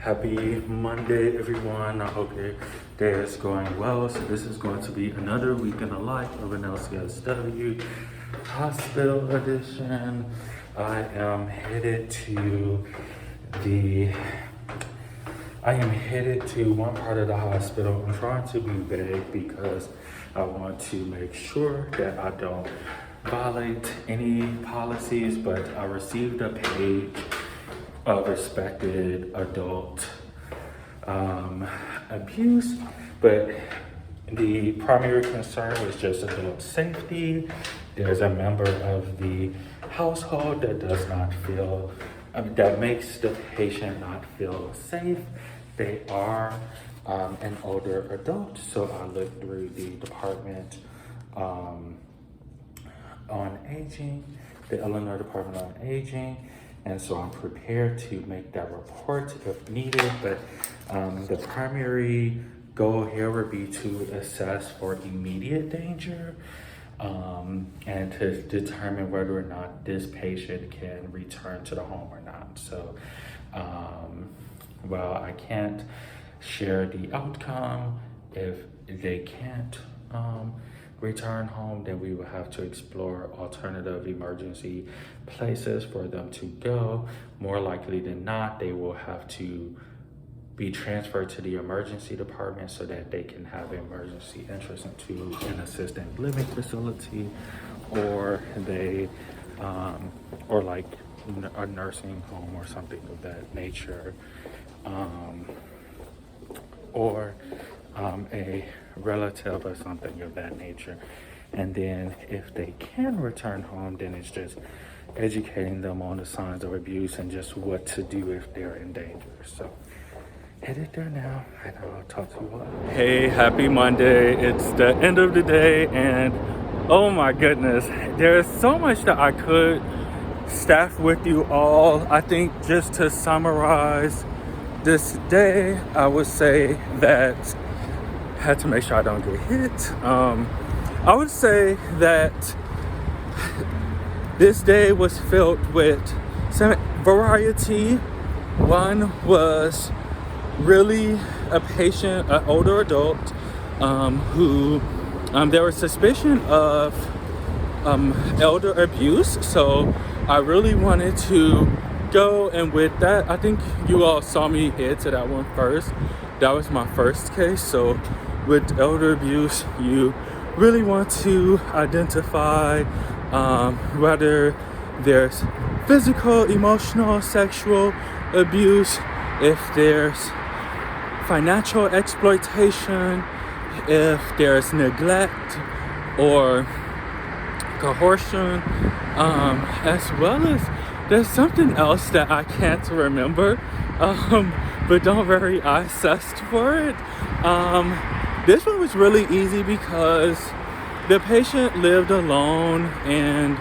Happy Monday, everyone. I hope your day is going well. So this is going to be another week in the life of an LCSW hospital edition. I am headed to one part of the hospital. I'm trying to be vague because I want to make sure that I don't violate any policies, but I received a page of respected adult abuse, but the primary concern was just adult safety. There's a member of the household that does not feel, that makes the patient not feel safe. They are an older adult, so I looked through the Department on Aging, the Illinois Department on Aging, and so I'm prepared to make that report if needed, but the primary goal here would be to assess for immediate danger and to determine whether or not this patient can return to the home or not. So while I can't share the outcome, if they can't return home, then we will have to explore alternative emergency places for them to go. More likely than not, they will have to be transferred to the emergency department so that they can have emergency entrance into an assisted living facility, or they or like a nursing home or something of that nature, or a relative or something of that nature. And then if they can return home, then it's just educating them on the signs of abuse and just what to do if they're in danger. So headed there now, and I'll talk to you all. Hey, happy Monday. It's the end of the day, and oh my goodness, there's so much that I could staff with you all. I think just to summarize this day, I would say that I had to make sure I don't get hit. I would say that this day was filled with some variety. One was really a patient, an older adult, who there was suspicion of elder abuse. So I really wanted to go, and with that, I think you all saw me head to that one first. That was my first case. So with elder abuse, you really want to identify whether there's physical, emotional, sexual abuse, if there's financial exploitation, if there's neglect or coercion, as well as there's something else that I can't remember, but don't worry, I assessed for it. This one was really easy because the patient lived alone, and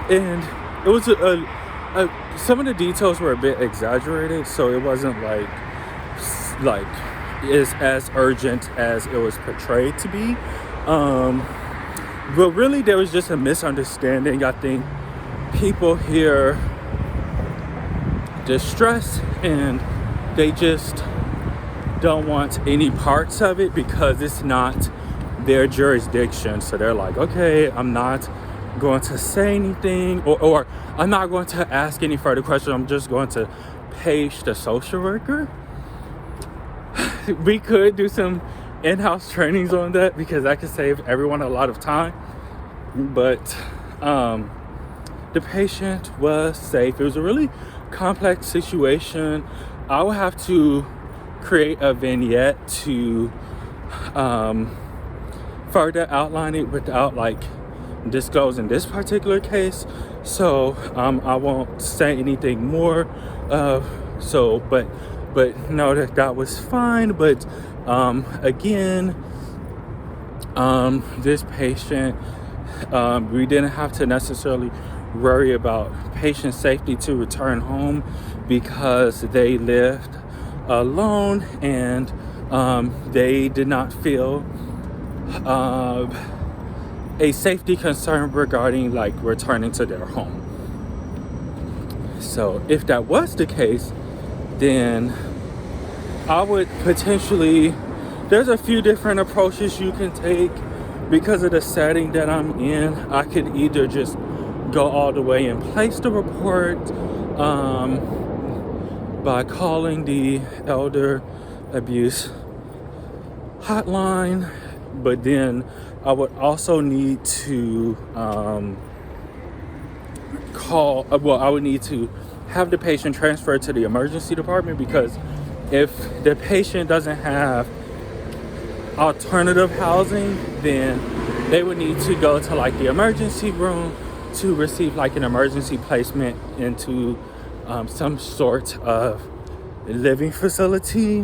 it was some of the details were a bit exaggerated, so it wasn't like is as urgent as it was portrayed to be. But really, there was just a misunderstanding. I think people hear distress and they just don't want any parts of it because it's not their jurisdiction. So they're like, okay, I'm not going to say anything, or I'm not going to ask any further questions. I'm just going to page the social worker. We could do some in-house trainings on that because that could save everyone a lot of time. But the patient was safe. It was a really complex situation. I would have to create a vignette to further outline it without like disclosing this particular case, so I won't say anything more. But know that was fine. But again, this patient, we didn't have to necessarily worry about patient safety to return home because they lived alone, and they did not feel a safety concern regarding like returning to their home. So if that was the case, then I would potentially, there's a few different approaches you can take because of the setting that I'm in. I could either just go all the way and place the report by calling the elder abuse hotline, but then I would also need to I would need to have the patient transferred to the emergency department, because if the patient doesn't have alternative housing, then they would need to go to like the emergency room to receive like an emergency placement into some sort of living facility,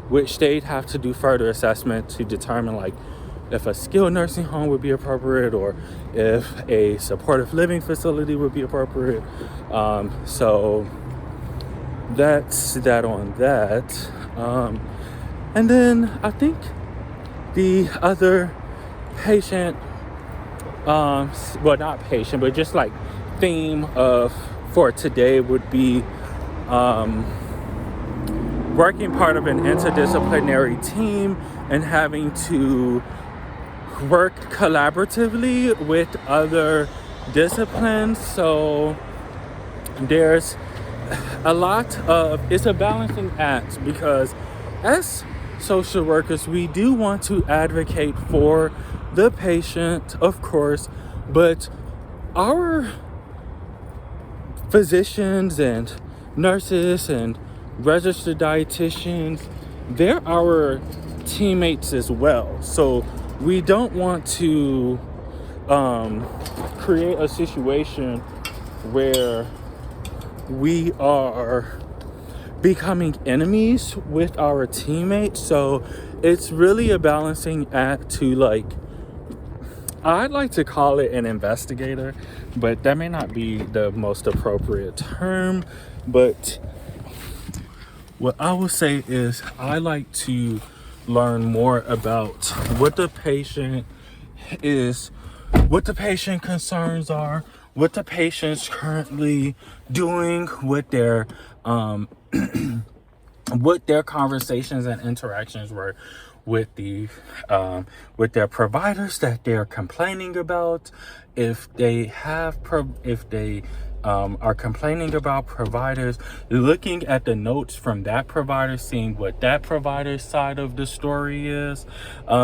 which they'd have to do further assessment to determine like if a skilled nursing home would be appropriate or if a supportive living facility would be appropriate. So that's that on that. And then I think the other patient, well, not patient, but just like theme of for today would be working part of an interdisciplinary team and having to work collaboratively with other disciplines. So there's a lot of, it's a balancing act, because as social workers, we do want to advocate for the patient, of course, but our physicians and nurses and registered dietitians, they're our teammates as well. So we don't want to create a situation where we are becoming enemies with our teammates. So it's really a balancing act to, like, I'd like to call it an investigator, but that may not be the most appropriate term. But what I will say is I like to learn more about what the patient is, what the patient concerns are, what the patient's currently doing, what their what their conversations and interactions were with their providers that they're complaining about. If they are complaining about providers, looking at the notes from that provider, seeing what that provider's side of the story is,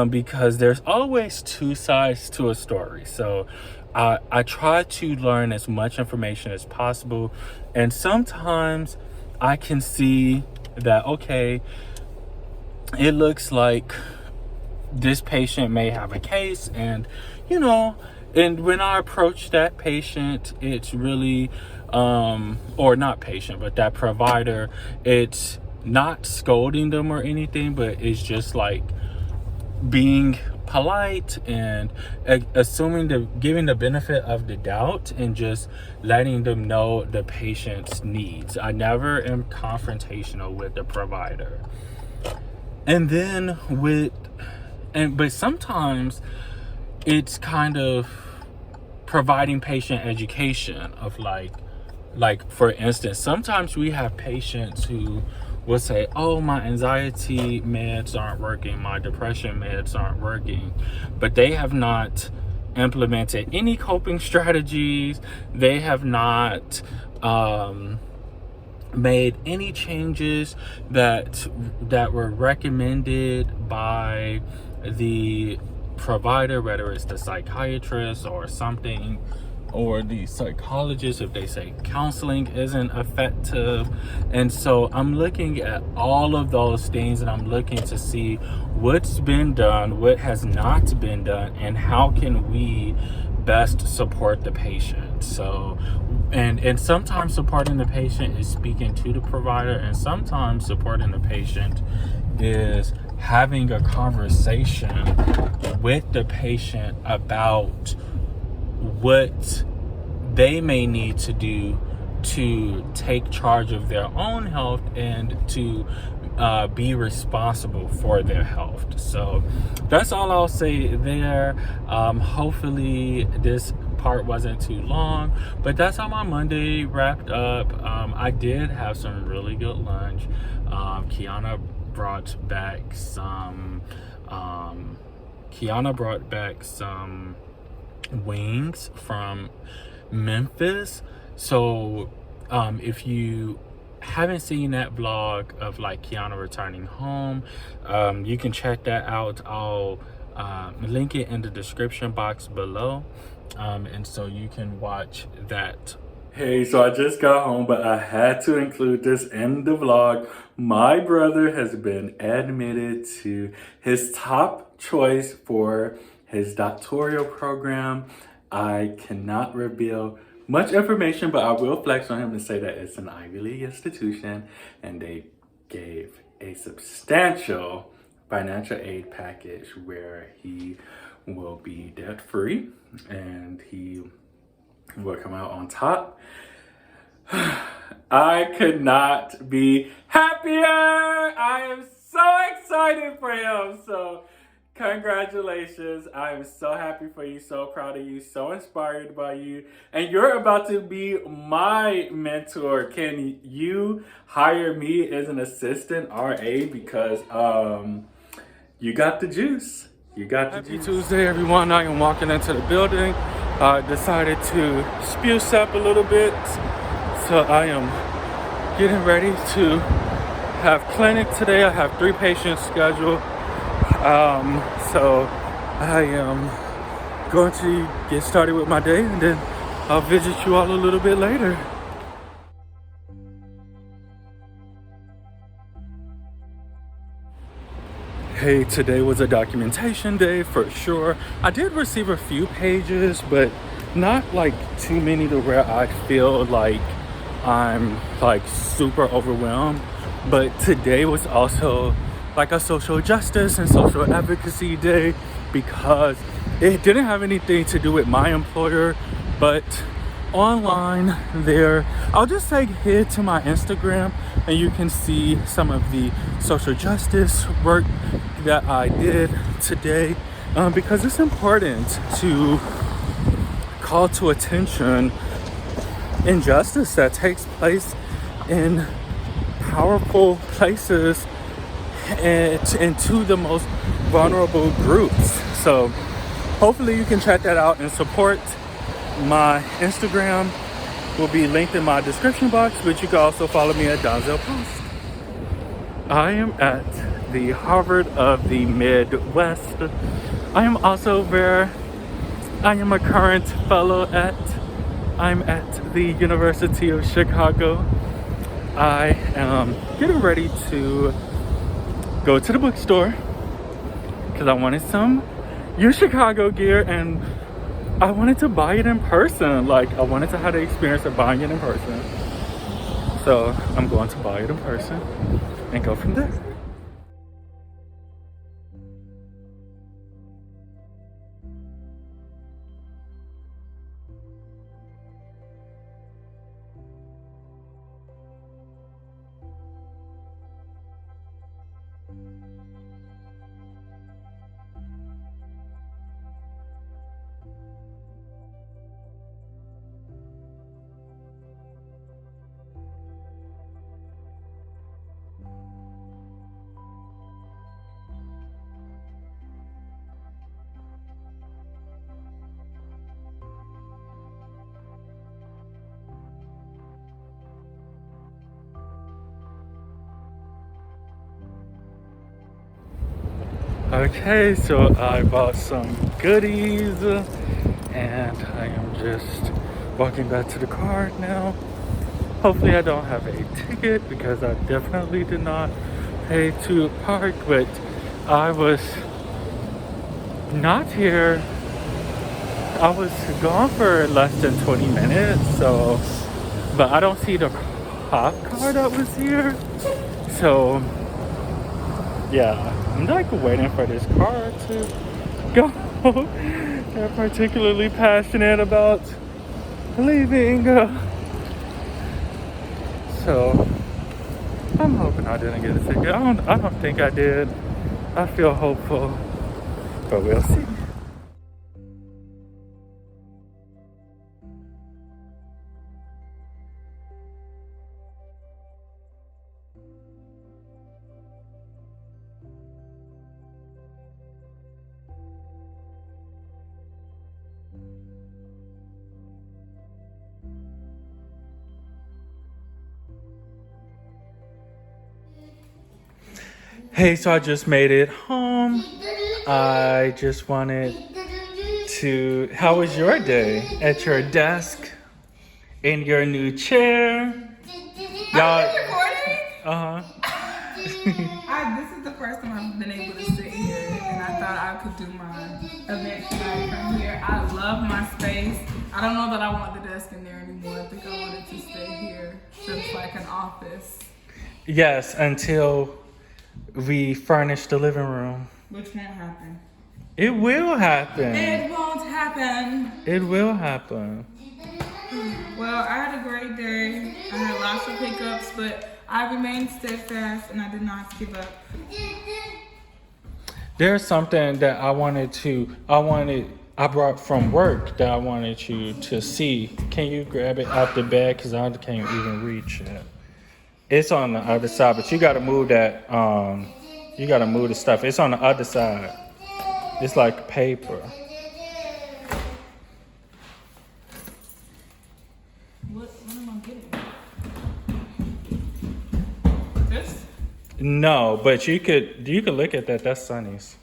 because there's always two sides to a story. So I try to learn as much information as possible, and sometimes I can see that, okay, it looks like this patient may have a case, and and when I approach that patient, it's really or not patient, but that provider, it's not scolding them or anything, but it's just like being polite and giving the benefit of the doubt and just letting them know the patient's needs. I never am confrontational with the provider. And then but sometimes it's kind of providing patient education of like for instance, sometimes we have patients who will say, oh, my anxiety meds aren't working, my depression meds aren't working, but they have not implemented any coping strategies. They have not made any changes that were recommended by the provider, whether it's the psychiatrist or something, or the psychologist, if they say counseling isn't effective. And so I'm looking at all of those things, and I'm looking to see what's been done, what has not been done, and how can we best support the patient. So and sometimes supporting the patient is speaking to the provider, and sometimes supporting the patient is having a conversation with the patient about what they may need to do to take charge of their own health and to be responsible for their health. So that's all I'll say there. Hopefully this part wasn't too long. But that's how my Monday wrapped up. I did have some really good lunch. Kiana brought back some wings from Memphis. So if you haven't seen that vlog of like Kiana returning home, you can check that out. I'll link it in the description box below, and so you can watch that. Hey, so I just got home, but I had to include this in the vlog. My brother has been admitted to his top choice for his doctoral program. I cannot reveal much information, but I will flex on him and say that it's an Ivy League institution, and they gave a substantial financial aid package where he will be debt-free and he will come out on top. I could not be happier. I am so excited for him. So congratulations. I am so happy for you, so proud of you, so inspired by you. And you're about to be my mentor. Can you hire me as an assistant RA? Because you got the juice. You got the juice. Happy Tuesday, everyone. I am walking into the building. I decided to spew up a little bit. So I am getting ready to have clinic today. I have 3 patients scheduled. So I am going to get started with my day, and then I'll visit you all a little bit later. Hey, today was a documentation day for sure. I did receive a few pages, but not like too many to where I feel like I'm like super overwhelmed. But today was also like a social justice and social advocacy day, because it didn't have anything to do with my employer, but online there, I'll just say head to my Instagram and you can see some of the social justice work that I did today, because it's important to call to attention injustice that takes place in powerful places and to the most vulnerable groups. So hopefully you can check that out and support. My Instagram will be linked in my description box, but you can also follow me at Donzel Post. I am at the Harvard of the Midwest. I am also where I am a current fellow at. I'm at the University of Chicago. I am getting ready to go to the bookstore because I wanted some U Chicago gear and I wanted to buy it in person. Like, I wanted to have the experience of buying it in person. So I'm going to buy it in person and go from there. Okay, so I bought some goodies and I am just walking back to the car now. Hopefully I don't have a ticket because I definitely did not pay to park, but I was not here. I was gone for less than 20 minutes, so, but I don't see the cop car that was here. So yeah, I'm like waiting for this car to go. They're particularly passionate about leaving. So I'm hoping I didn't get a ticket. I don't think I did. I feel hopeful, but we'll see. Hey, so I just made it home. I just wanted to. How was your day at your desk? In your new chair? Y'all. Uh huh. This is the first time I've been able to sit here, and I thought I could do my event tonight from here. I love my space. I don't know that I want the desk in there anymore. I think I wanted to stay here, so it's like an office. Yes, until we furnish the living room. Which can't happen. It will happen. It won't happen. It will happen. Well, I had a great day. I had lots of hiccups, but I remained steadfast and I did not give up. There's something that I brought from work that I wanted you to see. Can you grab it out the bag? Because I can't even reach it. It's on the other side, but you gotta move that, you gotta move the stuff. It's on the other side. It's like paper. What am I getting? This? No, but you could look at that. That's Sunny's.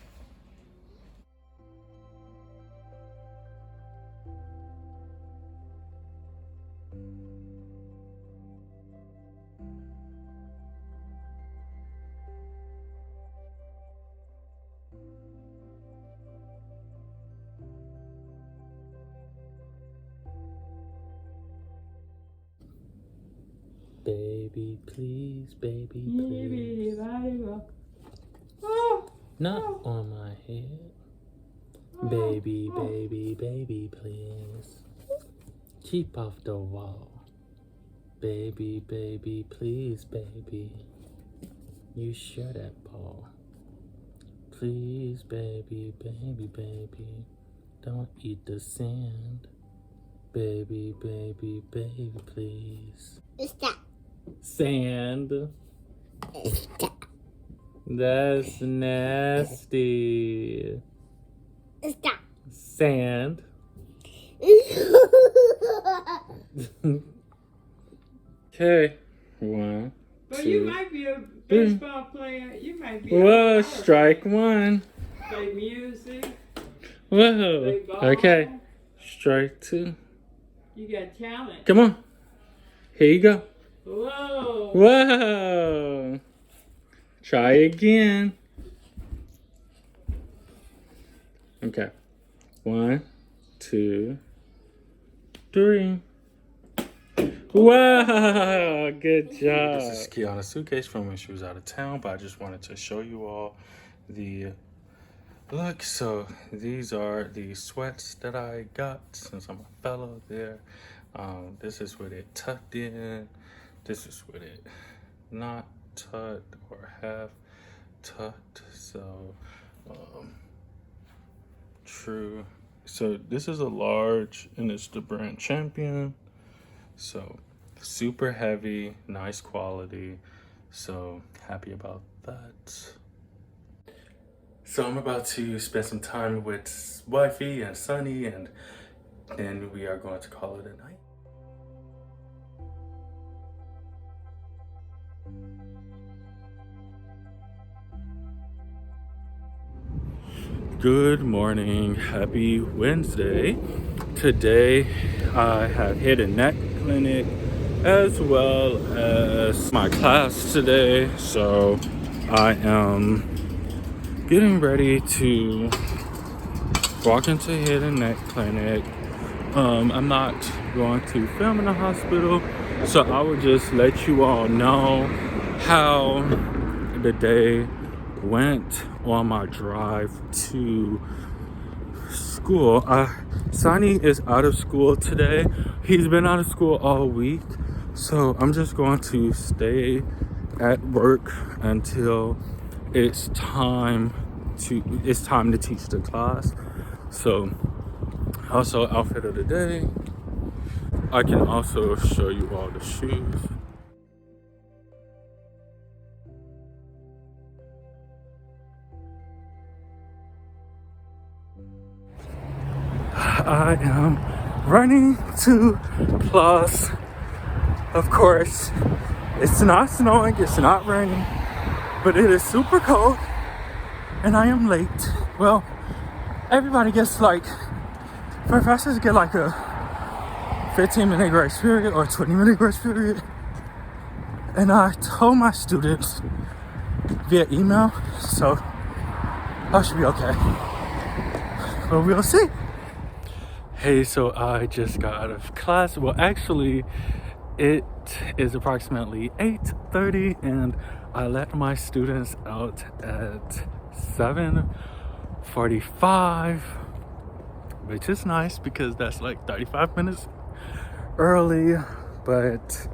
Baby, please, baby, please. Not on my head. Baby, baby, baby, please. Keep off the wall. Baby, baby, please, baby. You share that ball. Please, baby, baby, baby. Don't eat the sand. Baby, baby, baby, please. Stop. Sand. Stop. That's nasty. Stop. Sand. Okay. One. Well, two. you might be a baseball player. You might be. Whoa, strike one. Play music. Whoa. Play ball. Okay. Strike two. You got talent. Come on. Here you go. Whoa. Whoa. Try again. Okay. 1, 2, 3. Wow, good job. This is Kiana's suitcase from when she was out of town, but I just wanted to show you all the look. So these are the sweats that I got since I'm a fellow there. This is with it tucked in. This is with it not tucked or half tucked. So true. So this is a large and it's the brand Champion. So super heavy, nice quality. So happy about that. So I'm about to spend some time with wifey and Sunny, and then we are going to call it a night. Good morning, happy Wednesday. Today I have head and neck clinic as well as my class today. So I am getting ready to walk into head and neck clinic. I'm not going to film in the hospital, so I will just let you all know how the day went on my drive to school. Sonny is out of school today. He's been out of school all week, so I'm just going to stay at work until it's time to teach the class. So also outfit of the day, I can also show you all the shoes. I am running to Plus. Of course, it's not snowing, it's not raining, But it is super cold and I am late. Well, everybody gets like, professors get like a 15-minute grace period or 20-minute grace period. And I told my students via email, so I should be okay. But we'll see. Hey, so I just got out of class. Well, actually, it is approximately 8:30 and I let my students out at 7:45, which is nice because that's like 35 minutes early. But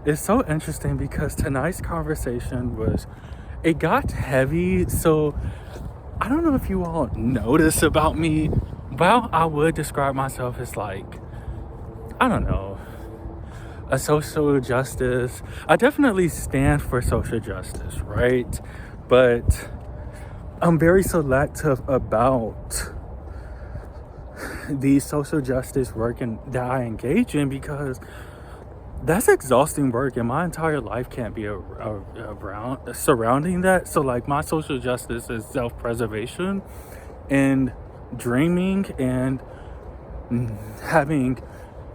it's so interesting because tonight's conversation it got heavy. So I don't know if you all notice about me. Well, I would describe myself as like, I don't know, a social justice. I definitely stand for social justice, right? But I'm very selective about the social justice work that I engage in because that's exhausting work and my entire life can't be around surrounding that. So like my social justice is self-preservation and dreaming and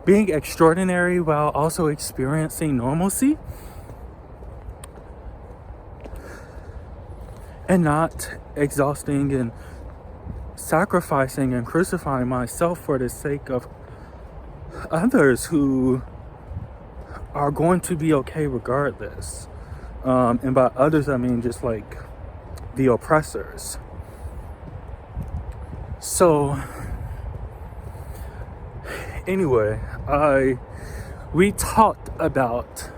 being extraordinary while also experiencing normalcy and not exhausting and sacrificing and crucifying myself for the sake of others who are going to be okay regardless. And by others I mean just like the oppressors. So anyway, we talked about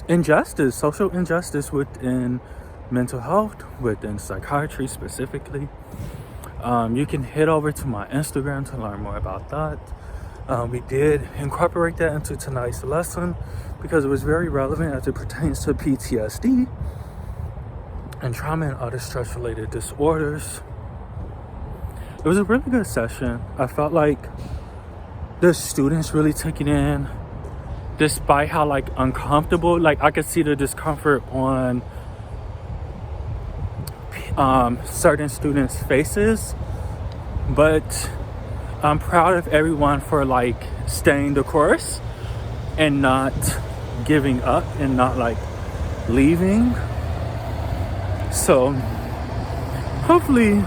injustice, social injustice within mental health, within psychiatry specifically. You can head over to my Instagram to learn more about that. We did incorporate that into tonight's lesson because it was very relevant as it pertains to PTSD and trauma and other stress-related disorders. It was a really good session. I felt like the students really took it in, despite how like uncomfortable, like I could see the discomfort on certain students' faces. But I'm proud of everyone for like staying the course and not giving up and not like leaving. So hopefully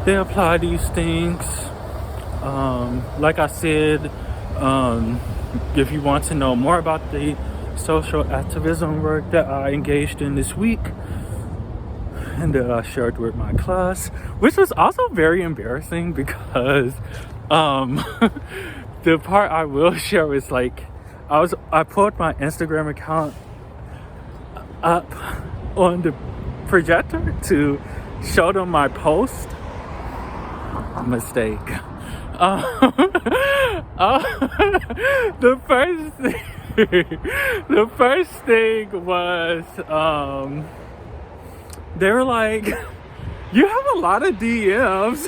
they apply these things. Like I said, if you want to know more about the social activism work that I engaged in this week and that I shared with my class, which was also very embarrassing because the part I will share was like I pulled my Instagram account up on the projector to show them my post. Mistake. The first thing was they were like, you have a lot of DMs.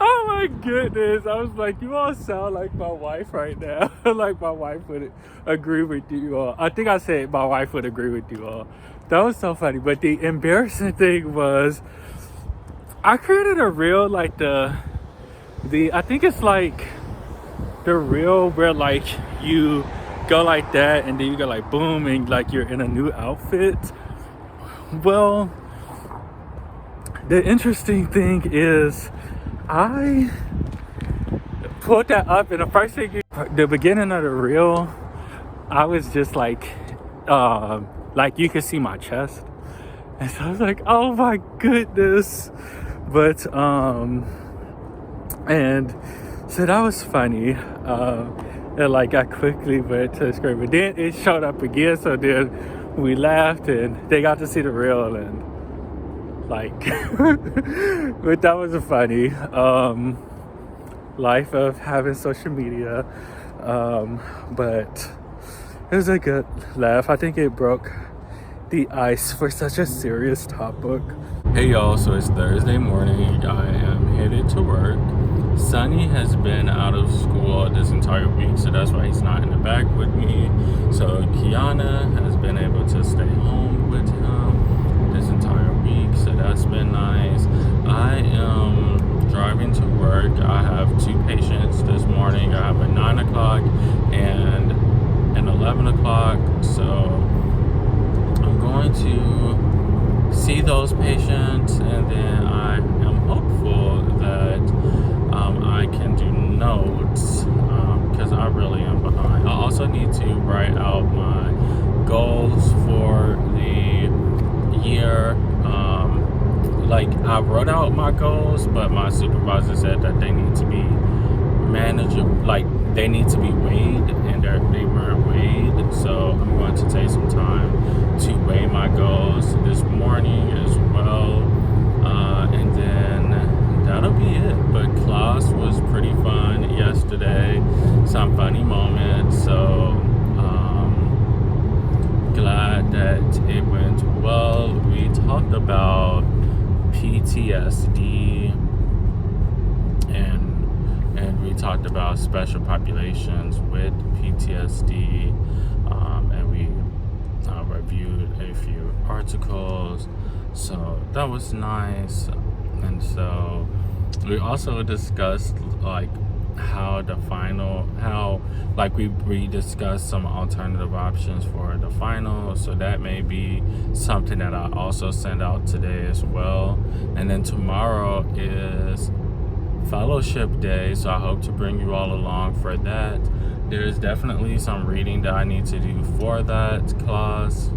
Oh my goodness. I was like, you all sound like my wife right now. Like my wife would agree with you all. I think I said my wife would agree with you all. That was so funny. But the embarrassing thing was I created a reel like the I think it's like the reel where like you go like that and then you go like boom and like you're in a new outfit. Well, the interesting thing is I pulled that up and the first thing, the beginning of the reel, I was just like you could see my chest. And so I was like, oh my goodness. But and so that was funny. And like I quickly went to the screen, but then it showed up again. So then we laughed and they got to see the reel and like, but that was a funny life of having social media. But it was a good laugh. I think it broke the ice for such a serious topic. Hey y'all, so it's Thursday morning. I am headed to work. Sonny has been out of school this entire week, so that's why he's not in the back with me. So Kiana has been able to stay home with him this entire week, so that's been nice. I am driving to work. I have 2 patients this morning. I have a 9 o'clock and an 11 o'clock, so I'm going to see those patients, and then I am hopeful that I can do notes because I really am behind. I also need to write out my goals for the year. Like, I wrote out my goals, but my supervisor said that they need to be manageable, like they need to be weighed, and they weren't weighed. So I'm going to take some time to weigh my goals this morning as well, and then that'll be it. But class was pretty fun yesterday, some funny moments, so glad that it went well. We talked about PTSD, and we talked about special populations with PTSD, and we reviewed a few articles, so that was nice. And so we also discussed like we discussed some alternative options for the final, so that may be something that I also send out today as well. And then tomorrow is fellowship day, so I hope to bring you all along for that. There's definitely some reading that I need to do for that class,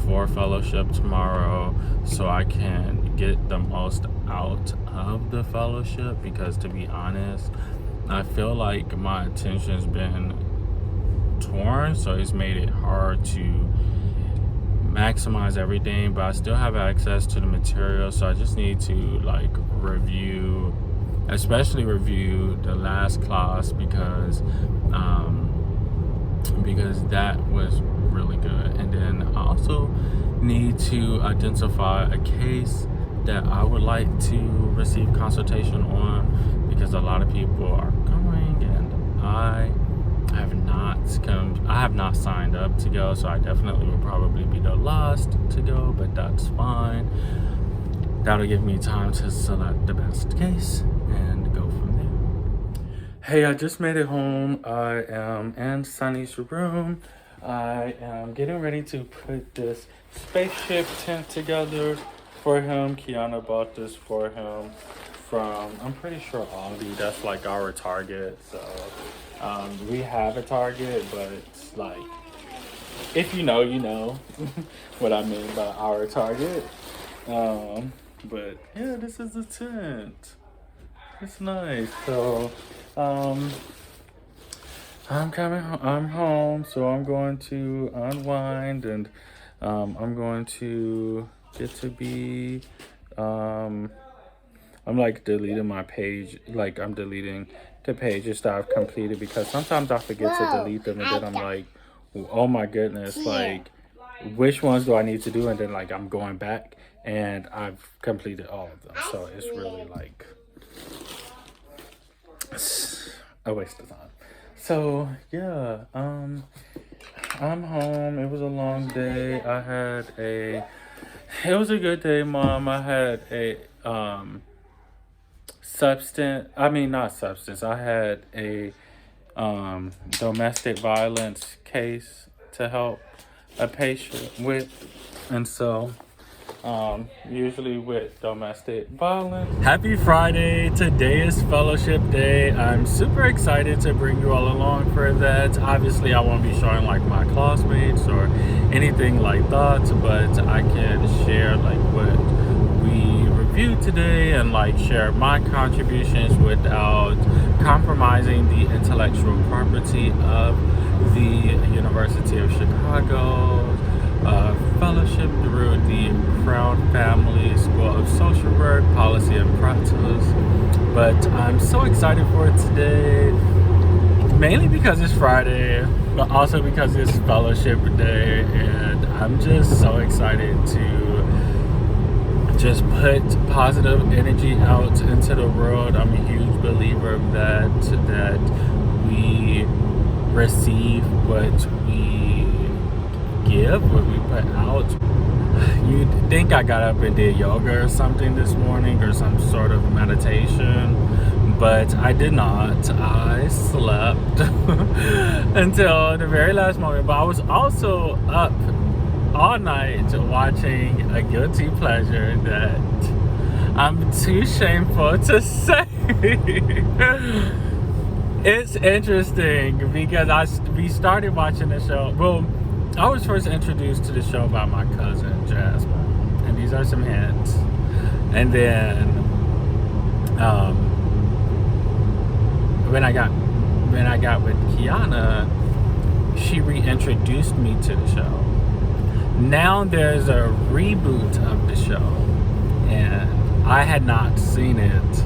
for fellowship tomorrow, so I can get the most out of the fellowship, because to be honest, I feel like my attention's been torn, so it's made it hard to maximize everything, but I still have access to the material, so I just need to like review, especially review the last class, because that was really good. And then I also need to identify a case that I would like to receive consultation on, because a lot of people are going, and I have not signed up to go, so I definitely will probably be the last to go, but that's fine. That'll give me time to select the best case and go from there. Hey, I just made it home. I am in Sonny's room. I am getting ready to put this spaceship tent together for him. Kiana bought this for him from, I'm pretty sure, Aldi. That's like our Target. So we have a Target, but it's like, if you know, you know what I mean by our Target. But yeah, this is the tent. It's nice. So I'm home, so I'm going to unwind, and I'm going to get to be I'm like deleting my page, like I'm deleting the pages that I've completed, because sometimes I forget to delete them, and then I'm like, oh my goodness, like which ones do I need to do? And then like I'm going back and I've completed all of them, so it's really like a waste of time. So yeah, I'm home. It was a long day. It was a good day, Mom. I had a I had a domestic violence case to help a patient with, and so usually with domestic violence. Happy Friday. Today is fellowship day. I'm super excited to bring you all along for that. Obviously I won't be showing like my classmates or anything like that, but I can share like what we reviewed today and like share my contributions without compromising the intellectual property of the University of Chicago fellowship through the Crown Family School of Social Work, Policy and Practice. But I'm so excited for it today, mainly because it's Friday, but also because it's fellowship day, and I'm just so excited to just put positive energy out into the world. I'm a huge believer of that we receive what we give, what we put out. You'd think I got up and did yoga or something this morning, or some sort of meditation, but I did not. I slept until the very last moment. But I was also up all night watching a guilty pleasure that I'm too shameful to say. It's interesting because we started watching the show. Well, I was first introduced to the show by my cousin Jasmine, and these are some hints. And then when I got with Kiana, she reintroduced me to the show. Now there's a reboot of the show, and I had not seen it.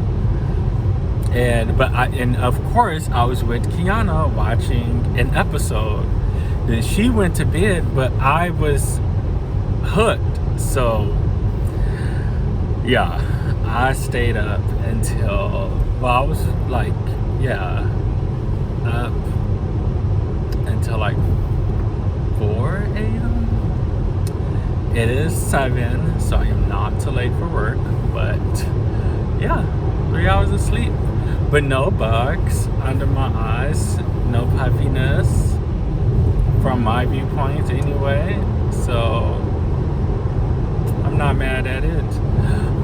And of course I was with Kiana watching an episode. Then she went to bed, but I was hooked. So yeah, I stayed up until, well, I was like, yeah, up until like 4 a.m. It is 7, so I am not too late for work, but yeah, 3 hours of sleep. But no bugs under my eyes, no puffiness from my viewpoint anyway. So I'm not mad at it.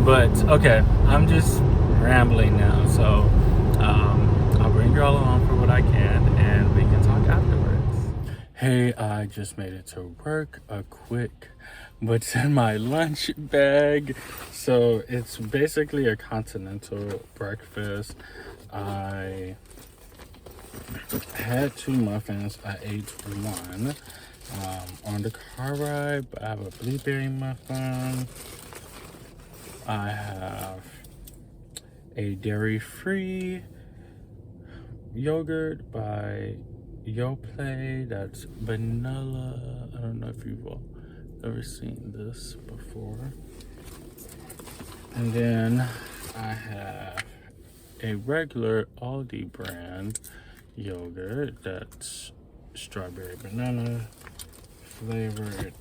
But okay, I'm just rambling now. So I'll bring you all along for what I can, and we can talk afterwards. Hey, I just made it to work. A quick what's in my lunch bag. So it's basically a continental breakfast. I had 2 muffins. I ate one on the car ride, but I have a blueberry muffin. I have a dairy-free yogurt by Yoplait. That's vanilla. I don't know if you've ever seen this before. And then I have a regular Aldi brand yogurt that's strawberry banana flavored.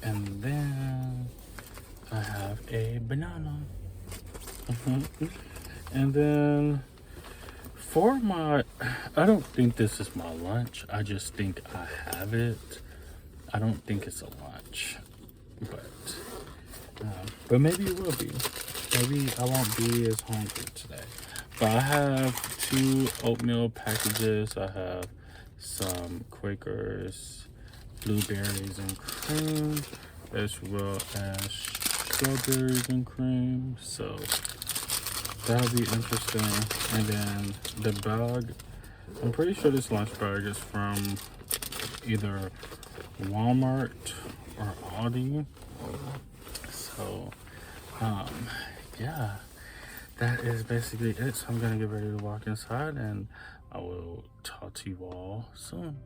And then I have a banana. And then for my, I don't think this is my lunch. I just think I have it. I don't think it's a lunch, but maybe it will be. Maybe I won't be as hungry today. But I have 2 oatmeal packages. I have some Quakers blueberries and cream, as well as strawberries and cream. So that'll be interesting. And then the bag, I'm pretty sure this lunch bag is from either Walmart or Aldi. So yeah, that is basically it. So I'm gonna get ready to walk inside, and I will talk to you all soon.